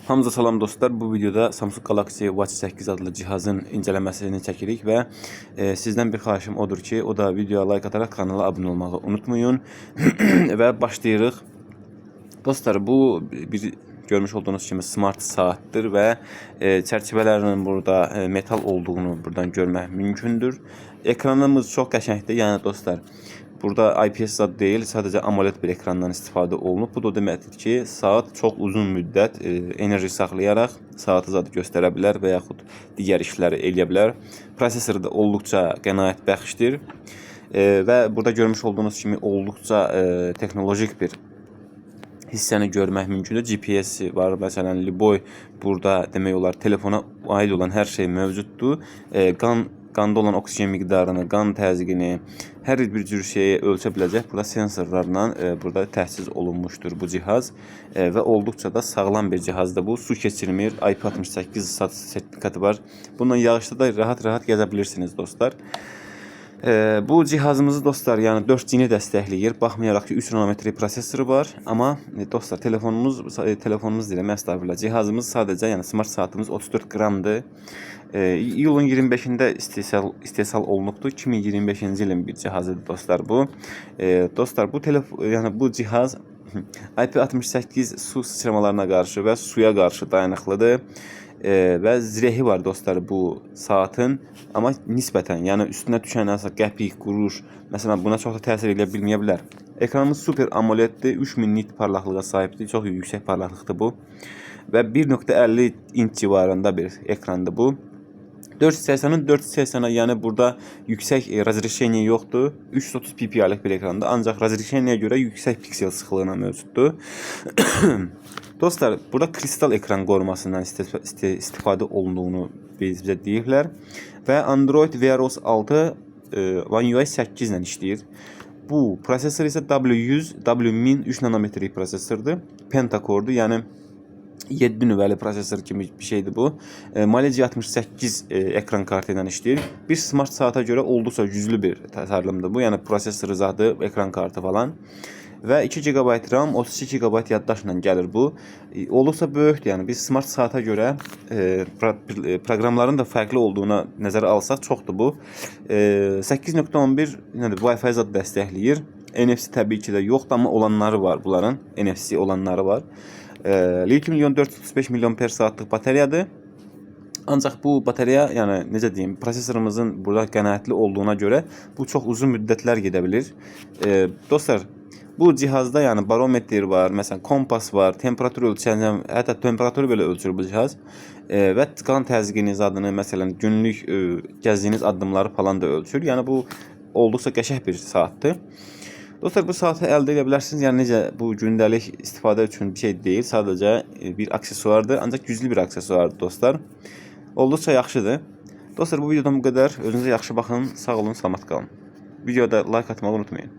Hamza salam dostlar. Bu videoda Samsung Galaxy Watch 8 adlı cihazın incələməsini çəkirik və sizdən bir xahişim odur ki, o da videoya like ataraq kanala abunə olmağı unutmayın və başlayırıq. Dostlar, bu bir görmüş olduğunuz kimi smart saatdir və çərçivələrinin burada metal olduğunu buradan görmək mümkündür. Ekranımız çox qəşəngdir. Yəni dostlar, burada IPS zad deyil, sadəcə AMOLED bir ekrandan istifadə olunub. Bu da deməkdir ki, saat çox uzun müddət enerji saxlayaraq saatı zad göstərə bilər və yaxud digər işləri eləyə bilər. Prosesor da olduqca qənaətbəxşdir və burada görmüş olduğunuz kimi olduqca texnolojik bir hissəni görmək mümkündür. GPS var, məsələn, Liboy burada demək olar telefona aid olan hər şey mövcuddur. Qanda olan oksigen miqdarını, qan təzyiqini, hər bir cür şeyi ölçə biləcək burada sensorlarla burada təchiz olunmuşdur bu cihaz və olduqca da sağlam bir cihazdır bu. Su keçirmir, IP68 sertifikatı var. Bununla yağışda da rahat-rahat gəzə bilirsiniz dostlar. Bu cihazımızı dostlar, yəni 4G-ni dəstəkləyir. Baxmayaraq ki 3 nanometri prosesoru var, amma dostlar telefonumuz deyirəm, əstəğfurullah, cihazımız sadəcə, yəni smart saatımız 34 qramdır. İyulun 25-də istehsal olunubdur. 2025-ci ilin bir cihazıdır dostlar bu. Dostlar, bu cihaz IP68 su sıçramalarına qarşı və suya qarşı dayanıqlıdır. Və zirəhi var dostlar bu saatın, amma nisbətən, yəni üstünə düşən qəpik, quruş, məsələn buna çox da təsir edə bilməyə bilər. Ekranımız super AMOLED-dir, 3000 nit parlaqlığa sahibdir, çox yüksək parlaqlıqdır bu və 1.50 inç civarında bir ekrandır bu. 480'ın 480'a, yəni burada yüksək razreşeniya yoxdur. 330 ppi-lik bir ekranda, ancaq razreşeniyaya görə yüksək piksel sıxlığına mövcuddur. Dostlar, burada kristal ekran qorumasından istifadə olunduğunu bizə deyirlər və Android Wear OS 6 One UI 8 ilə işləyir. Bu prosesor isə W100, W1000 3 nanometrik prosesordur. Pentacore-dur, yəni 7 nüvəli prosesor kimi bir şeydir bu. Mali G68 ekran kartı ilə işləyir. Bir smart saata görə olduqca güclü bir təsərrümdür bu. Yəni prosesor zadı, ekran kartı falan. Və 2 GB RAM, 32 GB yaddaşla gəlir bu. Olduqca böyükdür. Yəni biz smart saata görə proqramların da fərqli olduğuna nəzərə alsaq çoxdur bu. 8.11 Wi-Fi zad dəstəkləyir. NFC təbii ki də yoxdur, amma olanları var bunların. NFC olanları var. Lityum-ion 435 mAh saatlıq batareyadır. Ancaq bu batareya, yəni necə deyim, prosesorumuzun burada qənaətli olduğuna görə bu çox uzun müddətlər gedə bilir. Dostlar, bu cihazda yəni barometr var, məsələn kompas var, temperatur ölçən, hətta temperaturu belə ölçür bu cihaz. Və qan təzyiqiniz adını, məsələn günlük gəzdiyiniz addımları falan da ölçür. Yəni bu olduqca qəşəng bir saatdır. Dostlar, bu saatı əldə edə bilərsiniz. Yəni necə, bu gündəlik istifadə üçün bir şey deyil, sadəcə bir aksesuardır, ancaq güclü bir aksesuardır dostlar. Olduqca yaxşıdır. Dostlar, bu videodan bu qədər. Özünüzə yaxşı baxın, sağ olun, salamat qalın. Videoda like atmağı unutmayın.